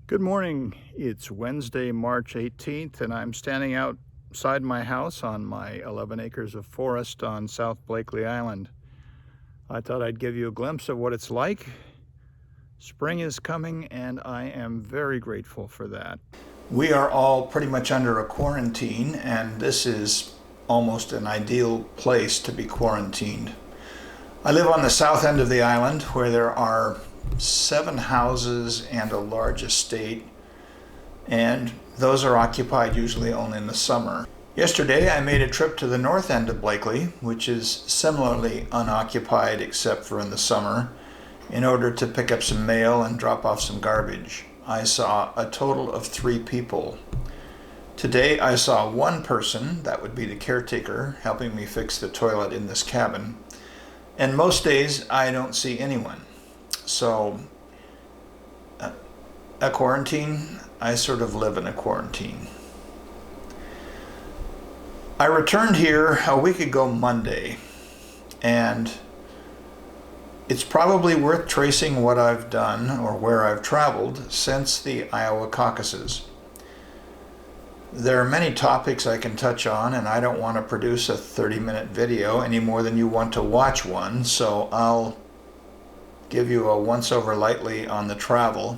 Good morning. It's Wednesday, March 18th, and I'm standing outside my house on my 11 acres of forest on South Blakely Island. I thought I'd give you a glimpse of what it's like. Spring is coming, and I am very grateful for that. We are all pretty much under a quarantine, and this is almost an ideal place to be quarantined. I live on the south end of the island where there are 7 houses and a large estate, and those are occupied usually only in the summer. Yesterday I made a trip to the north end of Blakely, which is similarly unoccupied except for in the summer, in order to pick up some mail and drop off some garbage. I saw a total of 3 people. Today I saw one person, that would be the caretaker, helping me fix the toilet in this cabin. And most days I don't see anyone. So a quarantine, I sort of live in a quarantine. I returned here a week ago Monday, and it's probably worth tracing what I've done or where I've traveled since the Iowa caucuses. There are many topics I can touch on, and I don't want to produce a 30-minute video any more than you want to watch one, so I'll give you a once-over lightly on the travel.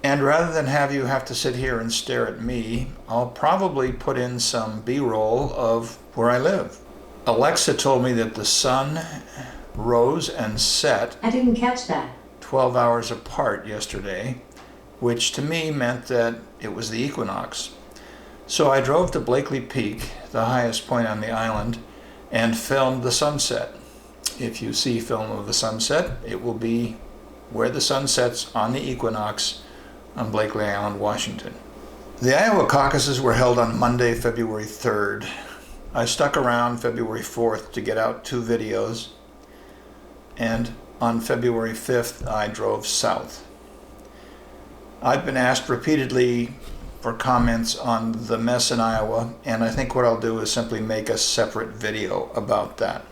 And rather than have you have to sit here and stare at me, I'll probably put in some B-roll of where I live. Alexa told me that the sun rose and set. I didn't catch that. 12 hours apart yesterday, which to me meant that it was the equinox. So I drove to Blakely Peak, the highest point on the island, and filmed the sunset. If you see film of the sunset, it will be where the sun sets on the equinox on Blakely Island, Washington. The Iowa caucuses were held on Monday, February 3rd. I stuck around February 4th to get out 2 videos, and on February 5th I drove south. I've been asked repeatedly for comments on the mess in Iowa, and I think what I'll do is simply make a separate video about that.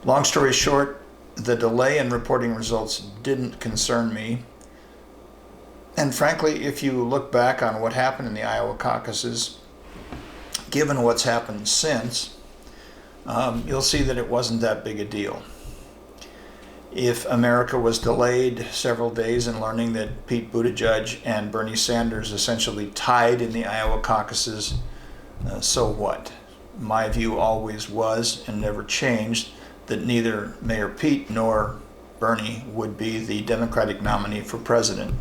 Long story short, the delay in reporting results didn't concern me. And frankly, if you look back on what happened in the Iowa caucuses, given what's happened since, you'll see that it wasn't that big a deal. If America was delayed several days in learning that Pete Buttigieg and Bernie Sanders essentially tied in the Iowa caucuses, so what? My view always was and never changed that neither Mayor Pete nor Bernie would be the Democratic nominee for president.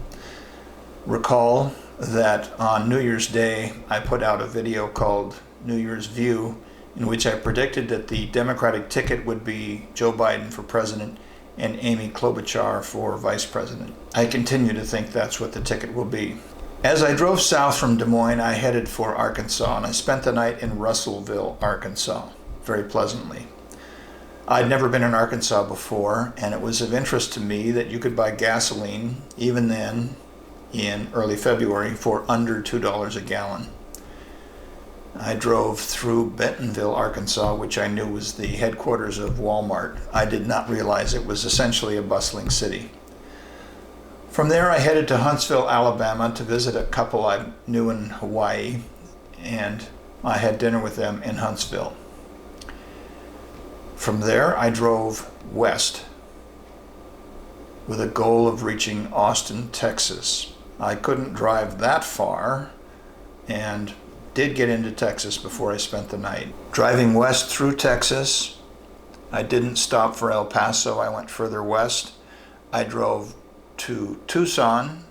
Recall that on New Year's Day, I put out a video called New Year's View, in which I predicted that the Democratic ticket would be Joe Biden for president and Amy Klobuchar for vice president. I continue to think that's what the ticket will be. As I drove south from Des Moines, I headed for Arkansas, and I spent the night in Russellville, Arkansas, very pleasantly. I'd never been in Arkansas before, and it was of interest to me that you could buy gasoline, even then, in early February, for under $2 a gallon. I drove through Bentonville, Arkansas, which I knew was the headquarters of Walmart. I did not realize it was essentially a bustling city. From there, I headed to Huntsville, Alabama to visit a couple I knew in Hawaii, and I had dinner with them in Huntsville. From there, I drove west with a goal of reaching Austin, Texas. I couldn't drive that far, and did get into Texas before I spent the night. Driving west through Texas, I didn't stop for El Paso. I went further west. I drove to Tucson,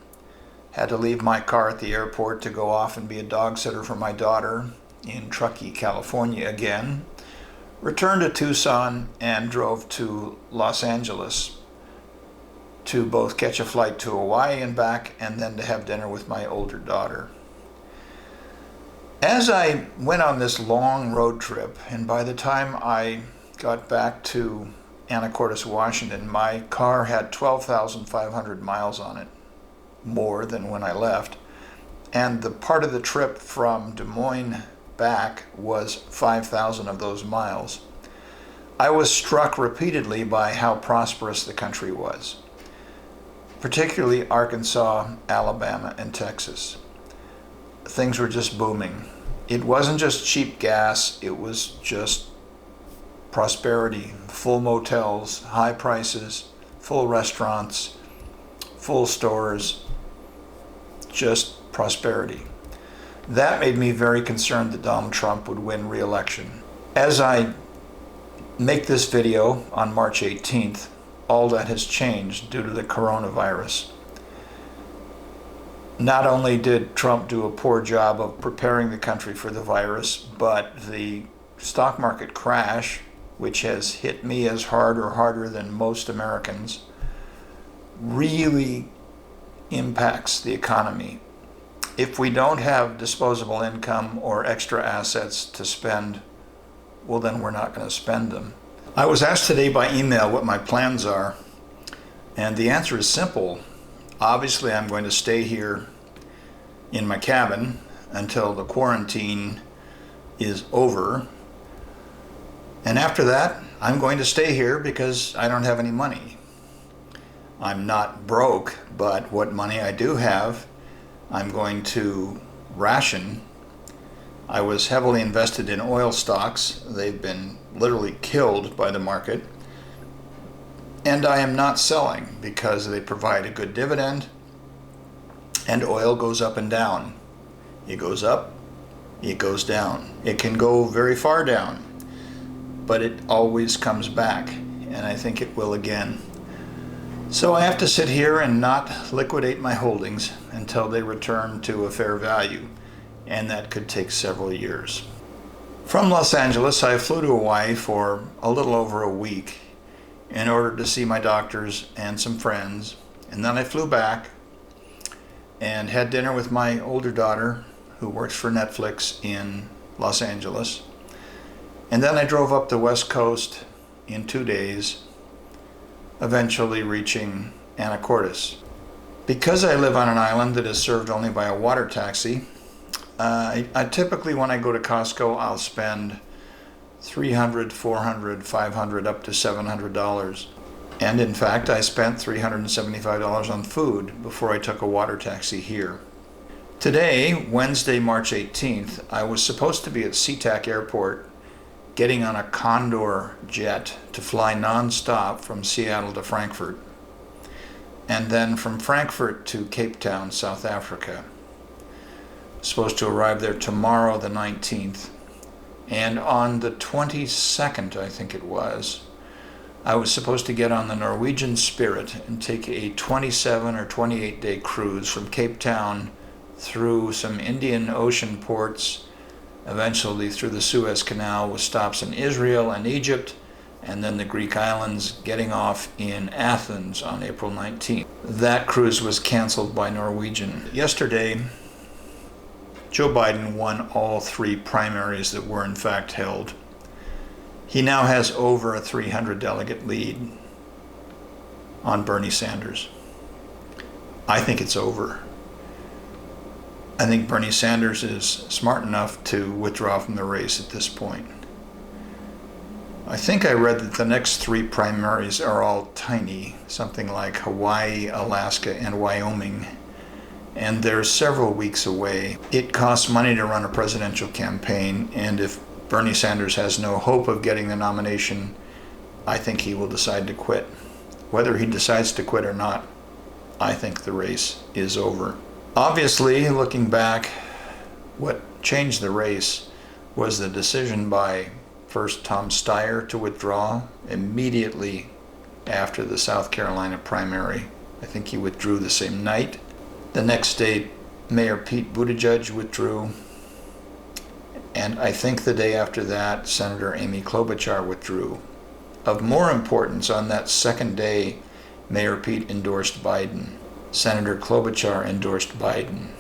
had to leave my car at the airport to go off and be a dog sitter for my daughter in Truckee, California again. Returned to Tucson and drove to Los Angeles to both catch a flight to Hawaii and back, and then to have dinner with my older daughter. As I went on this long road trip, and by the time I got back to Anacortes, Washington, my car had 12,500 miles on it, more than when I left, and the part of the trip from Des Moines back was 5,000 of those miles. I was struck repeatedly by how prosperous the country was. particularly Arkansas, Alabama, and Texas. Things were just booming. It wasn't just cheap gas, it was just prosperity, full motels, high prices, full restaurants, full stores, just prosperity. That made me very concerned that Donald Trump would win re-election. As I make this video on March 18th, all that has changed due to the coronavirus. Not only did Trump do a poor job of preparing the country for the virus, but the stock market crash, which has hit me as hard or harder than most Americans, really impacts the economy. If we don't have disposable income or extra assets to spend, well, then we're not going to spend them. I was asked today by email what my plans are, and the answer is simple. Obviously, I'm going to stay here in my cabin until the quarantine is over. And after that, I'm going to stay here because I don't have any money. I'm not broke, but what money I do have, I'm going to ration. I was heavily invested in oil stocks. They've been literally killed by the market. And I am not selling because they provide a good dividend, and oil goes up and down. It goes up, it goes down. It can go very far down, but it always comes back, and I think it will again. So I have to sit here and not liquidate my holdings until they return to a fair value, and that could take several years. From Los Angeles, I flew to Hawaii for a little over a week in order to see my doctors and some friends, and then I flew back and had dinner with my older daughter, who works for Netflix in Los Angeles. And then I drove up the West Coast in 2 days, eventually reaching Anacortes. Because I live on an island that is served only by a water taxi, I typically, when I go to Costco, I'll spend $300, $400, $500, up to $700. And in fact, I spent $375 on food before I took a water taxi here. Today, Wednesday, March 18th, I was supposed to be at SeaTac Airport getting on a Condor jet to fly non-stop from Seattle to Frankfurt, and then from Frankfurt to Cape Town, South Africa. Supposed to arrive there tomorrow, the 19th, and on the 22nd, I think it was, I was supposed to get on the Norwegian Spirit and take a 27 or 28 day cruise from Cape Town through some Indian Ocean ports, eventually through the Suez Canal with stops in Israel and Egypt, and then the Greek islands, getting off in Athens on April 19th. That cruise was canceled by Norwegian. Yesterday, Joe Biden won all 3 primaries that were in fact held. He now has over a 300 delegate lead on Bernie Sanders. I think it's over. I think Bernie Sanders is smart enough to withdraw from the race at this point. I think I read that the next 3 primaries are all tiny, something like Hawaii, Alaska, and Wyoming, and they're several weeks away. It costs money to run a presidential campaign, and if Bernie Sanders has no hope of getting the nomination, I think he will decide to quit. Whether he decides to quit or not, I think the race is over. Obviously, looking back, what changed the race was the decision by first Tom Steyer to withdraw immediately after the South Carolina primary. I think he withdrew the same night. The next day, Mayor Pete Buttigieg withdrew. And I think the day after that, Senator Amy Klobuchar withdrew. Of more importance, on that second day, Mayor Pete endorsed Biden. Senator Klobuchar endorsed Biden.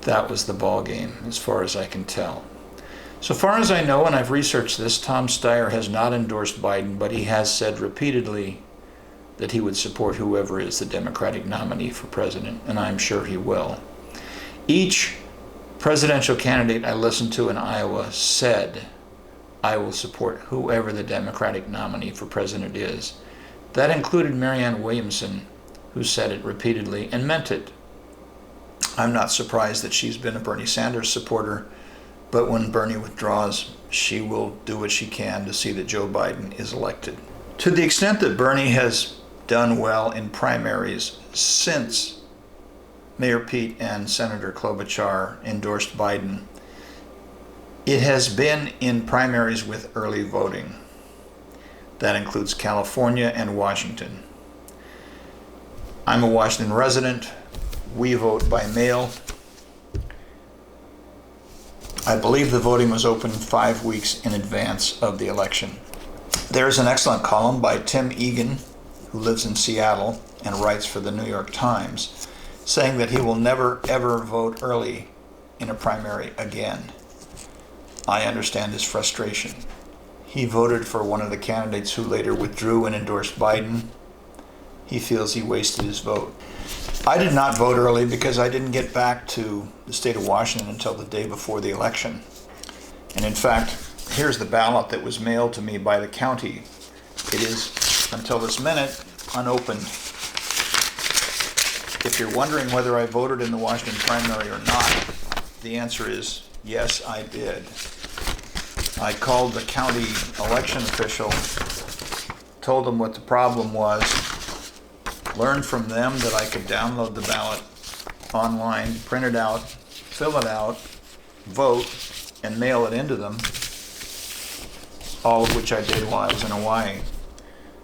That was the ball game, as far as I can tell. So far as I know, and I've researched this, Tom Steyer has not endorsed Biden, but he has said repeatedly that he would support whoever is the Democratic nominee for president, and I'm sure he will. Each presidential candidate I listened to in Iowa said, I will support whoever the Democratic nominee for president is. That included Marianne Williamson, who said it repeatedly and meant it. I'm not surprised that she's been a Bernie Sanders supporter, but when Bernie withdraws, she will do what she can to see that Joe Biden is elected. To the extent that Bernie has done well in primaries since Mayor Pete and Senator Klobuchar endorsed Biden, it has been in primaries with early voting. That includes California and Washington. I'm a Washington resident. We vote by mail. I believe the voting was open 5 weeks in advance of the election. There's an excellent column by Tim Egan, who lives in Seattle and writes for the New York Times, saying that he will never ever vote early in a primary again. I understand his frustration. He voted for one of the candidates who later withdrew and endorsed Biden. He feels he wasted his vote. I did not vote early because I didn't get back to the state of Washington until the day before the election. And in fact, here's the ballot that was mailed to me by the county. It is, until this minute, unopened. If you're wondering whether I voted in the Washington primary or not, the answer is yes, I did. I called the county election official, told them what the problem was, learned from them that I could download the ballot online, print it out, fill it out, vote, and mail it into them, all of which I did while I was in Hawaii.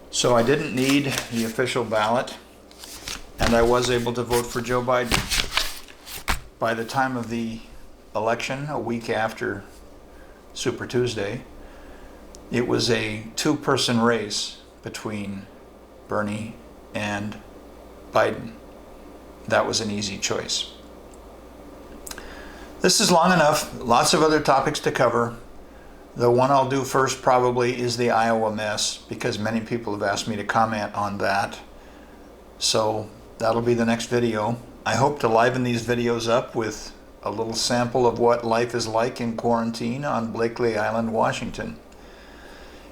So I didn't need the official ballot, and I was able to vote for Joe Biden. By the time of the election, a week after Super Tuesday, it was a two-person race between Bernie and Biden. That was an easy choice. This is long enough. Lots of other topics to cover. The one I'll do first probably is the Iowa mess, because many people have asked me to comment on that. So that'll be the next video. I hope to liven these videos up with a little sample of what life is like in quarantine on Blakely Island, Washington.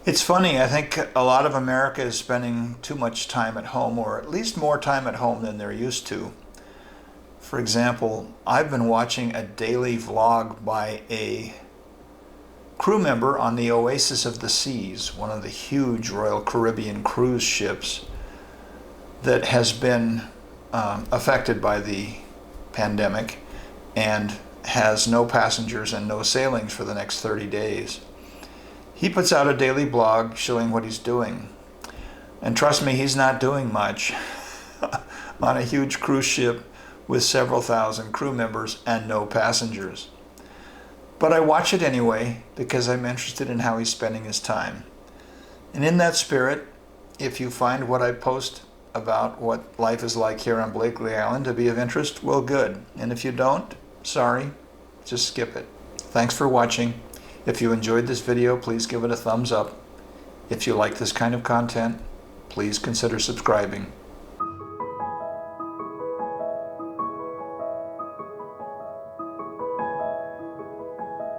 It's funny, I think a lot of America is spending too much time at home, or at least more time at home than they're used to. For example, I've been watching a daily vlog by a crew member on the Oasis of the Seas, one of the huge Royal Caribbean cruise ships that has been affected by the pandemic and has no passengers and no sailings for the next 30 days. He puts out a daily blog showing what he's doing. And trust me, he's not doing much on a huge cruise ship with several thousand crew members and no passengers. But I watch it anyway because I'm interested in how he's spending his time. And in that spirit, if you find what I post about what life is like here on Blakely Island to be of interest, well, good. And if you don't, sorry, just skip it. Thanks for watching. If you enjoyed this video, please give it a thumbs up. If you like this kind of content, please consider subscribing.